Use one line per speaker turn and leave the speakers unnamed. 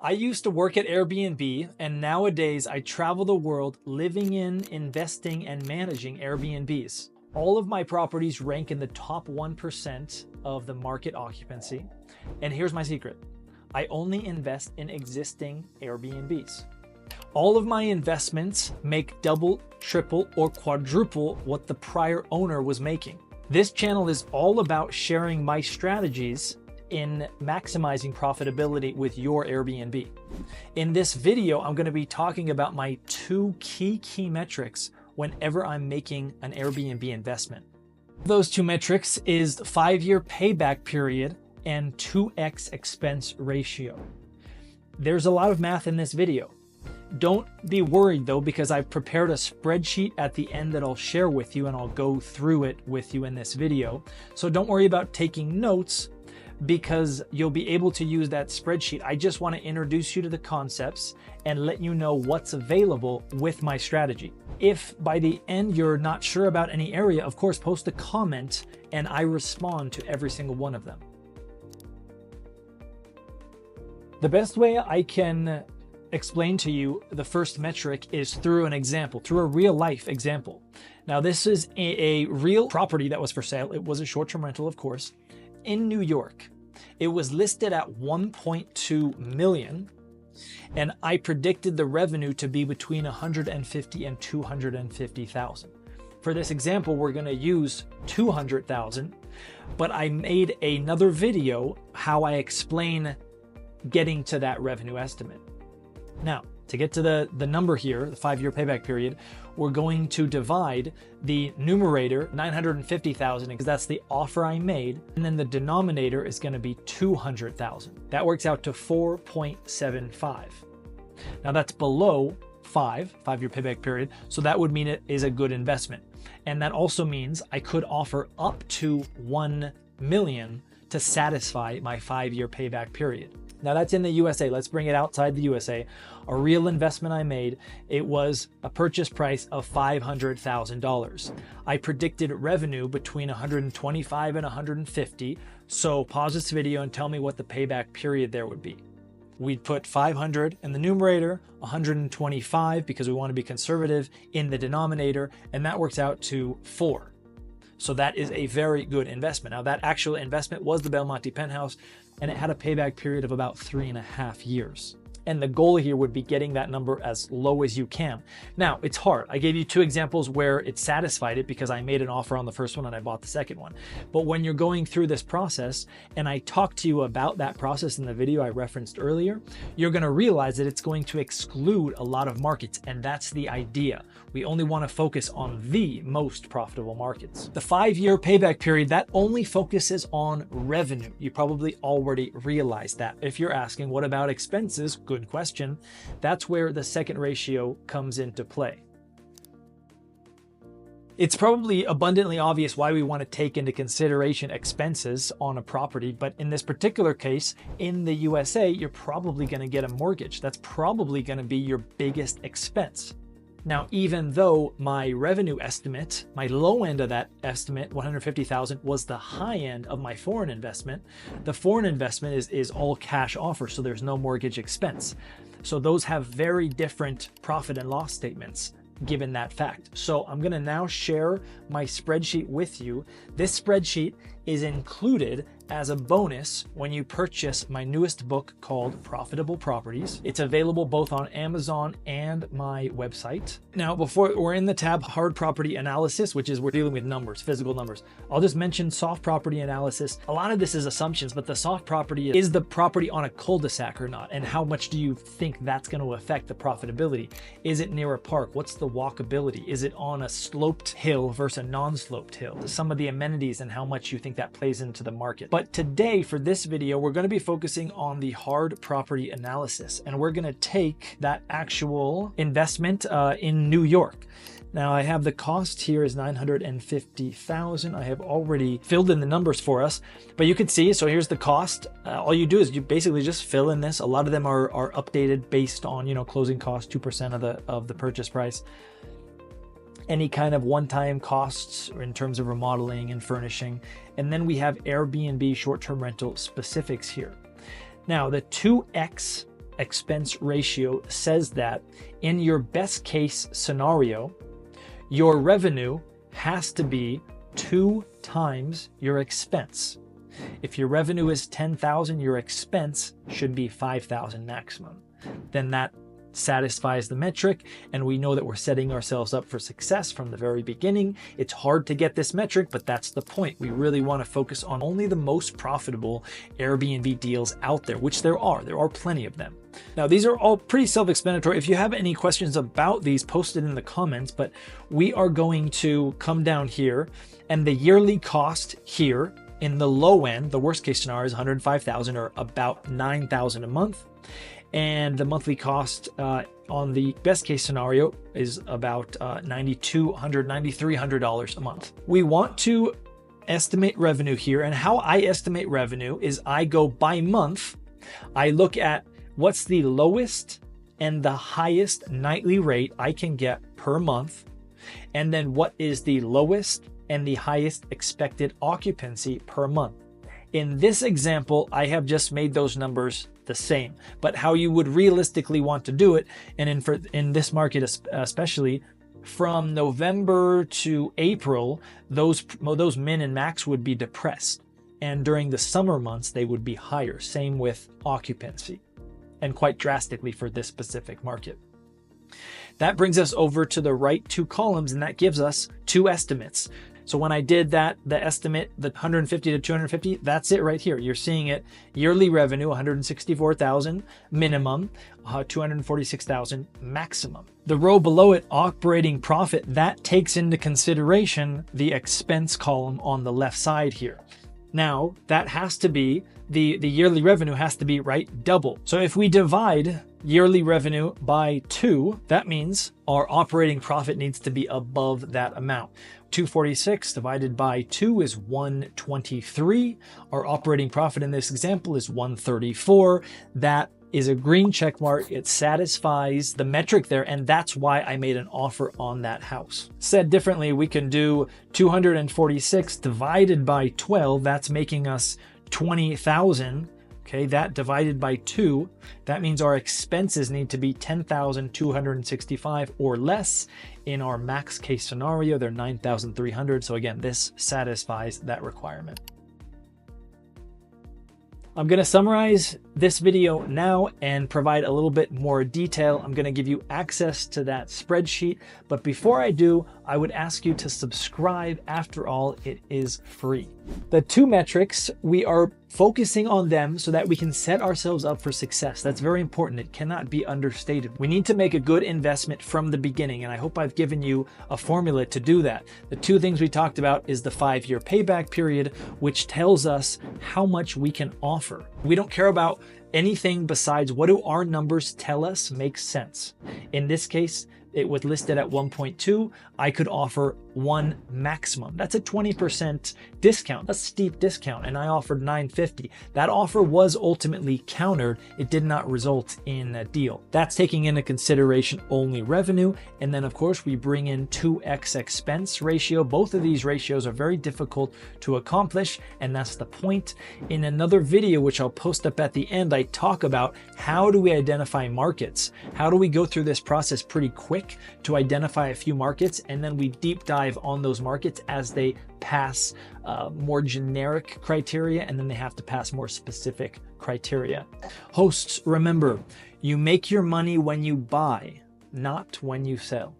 I used to work at Airbnb, and nowadays I travel the world living in, investing, and managing Airbnbs. All of my properties rank in the top 1% of the market occupancy. And here's my secret. I only invest in existing Airbnbs. All of my investments make double, triple, or quadruple what the prior owner was making. This channel is all about sharing my strategies in maximizing profitability with your Airbnb. In this video, I'm going to be talking about my two key metrics whenever I'm making an Airbnb investment. Those two metrics is 5-year payback period and 2x expense ratio. There's a lot of math in this video. Don't be worried though, because I've prepared a spreadsheet at the end that I'll share with you, and I'll go through it with you in this video. So don't worry about taking notes, because you'll be able to use that spreadsheet. I just want to introduce you to the concepts and let you know what's available with my strategy. If by the end you're not sure about any area, of course, post a comment and I respond to every single one of them. The best way I can explain to you the first metric is through an example, through a real life example. Now, this is a real property that was for sale. It was a short-term rental, of course, in New York. It was listed at 1.2 million, and I predicted the revenue to be between 150 and 250,000. For this example, we're going to use 200,000, but I made another video how I explain getting to that revenue estimate. Now, to get to the number here, the 5-year payback period, we're going to divide the numerator, 950,000, because that's the offer I made, and then the denominator is going to be 200,000. That works out to 4.75. Now that's below 5-year payback period, so that would mean it is a good investment. And that also means I could offer up to 1 million to satisfy my 5-year payback period. Now that's in the USA. Let's bring it outside the USA. A real investment I made, it was a purchase price of $500,000. I predicted revenue between 125 and 150. So pause this video and tell me what the payback period there would be. We'd put 500 in the numerator, 125 because we want to be conservative in the denominator, and that works out to 4. So that is a very good investment. Now that actual investment was the Belmonte penthouse, and it had a payback period of about 3.5 years. And the goal here would be getting that number as low as you can. Now, it's hard. I gave you 2 examples where it satisfied it because I made an offer on the first one and I bought the second one. But when you're going through this process, and I talked to you about that process in the video I referenced earlier, you're going to realize that it's going to exclude a lot of markets, and that's the idea. We only want to focus on the most profitable markets. The 5-year payback period, that only focuses on revenue. You probably already realized that. If you're asking, what about expenses? Good question. That's where the second ratio comes into play. It's probably abundantly obvious why we want to take into consideration expenses on a property, but in this particular case, in the USA, you're probably going to get a mortgage. That's probably going to be your biggest expense. Now, even though my revenue estimate, my low end of that estimate, 150,000, was the high end of my foreign investment, the foreign investment is all cash offer, so there's no mortgage expense. So those have very different profit and loss statements given that fact. So I'm going to now share my spreadsheet with you. This spreadsheet is included as a bonus when you purchase my newest book called Profitable Properties. It's available both on Amazon and my website. Now, before we're in the tab hard property analysis, which is we're dealing with numbers, physical numbers, I'll just mention soft property analysis. A lot of this is assumptions, but the soft property is the property on a cul-de-sac or not, and how much do you think that's going to affect the profitability? Is it near a park? What's the walkability? Is it on a sloped hill versus a non-sloped hill? Some of the amenities and how much you think that plays into the market. But today, for this video, we're going to be focusing on the hard property analysis, and we're going to take that actual investment in New York. Now, I have the cost here is 950,000. I have already filled in the numbers for us, but you can see, so here's the cost. All you do is you basically just fill in this. A lot of them are updated based on, closing cost, 2% of the purchase price. Any kind of one-time costs in terms of remodeling and furnishing. And then we have Airbnb short-term rental specifics here. Now, the 2x expense ratio says that in your best case scenario, your revenue has to be 2 times your expense. If your revenue is 10,000, your expense should be 5,000 maximum. Then that satisfies the metric, and we know that we're setting ourselves up for success from the very beginning. It's hard to get this metric, but that's the point. We really want to focus on only the most profitable Airbnb deals out there, which there are plenty of them. Now, these are all pretty self-explanatory. If you have any questions about these, post it in the comments, but we are going to come down here, and the yearly cost here in the low end, the worst case scenario is 105,000 or about 9,000 a month. And the monthly cost on the best case scenario is about $9,200, $9,300 a month. We want to estimate revenue here, and how I estimate revenue is I go by month. I look at what's the lowest and the highest nightly rate I can get per month, and then what is the lowest and the highest expected occupancy per month. In this example, I have just made those numbers the same, but how you would realistically want to do it, and in this market especially, from November to April, those min and max would be depressed, and during the summer months they would be higher. Same with occupancy, and quite drastically for this specific market. That brings us over to the right 2 columns, and that gives us 2 estimates. So when I did that, the estimate, the 150 to 250, that's it right here. You're seeing it. Yearly revenue, 164,000 minimum, 246,000 maximum. The row below it, operating profit, that takes into consideration the expense column on the left side here. Now, that has to be, the yearly revenue has to be, right, double. So if we divide yearly revenue by 2, that means our operating profit needs to be above that amount. 246 divided by 2 is 123. Our operating profit in this example is 134. That is a green check mark. It satisfies the metric there, and that's why I made an offer on that house. Said differently, we can do 246 divided by 12. That's making us 20,000. Okay, that divided by 2, that means our expenses need to be 10,265 or less. In our max case scenario, they're 9,300. So again, this satisfies that requirement. I'm going to summarize this video now and provide a little bit more detail. I'm going to give you access to that spreadsheet. But before I do, I would ask you to subscribe. After all, it is free. The 2 metrics, we are focusing on them so that we can set ourselves up for success. That's very important. It cannot be understated. We need to make a good investment from the beginning, and I hope I've given you a formula to do that. The 2 things we talked about is the 5-year payback period, which tells us how much we can offer. We don't care about anything besides what do our numbers tell us makes sense. In this case, it was listed at 1.2. I could offer 1 maximum. That's a 20% discount. That's a steep discount, and I offered 950. That offer was ultimately countered. It did not result in a deal. That's taking into consideration only revenue, and then of course we bring in 2x expense ratio. Both of these ratios are very difficult to accomplish, and that's the point. In another video, which I'll post up at the end, I talk about how do we identify markets? How do we go through this process pretty quick to identify a few markets, and then we deep dive on those markets as they pass more generic criteria, and then they have to pass more specific criteria. Hosts, remember, you make your money when you buy, not when you sell.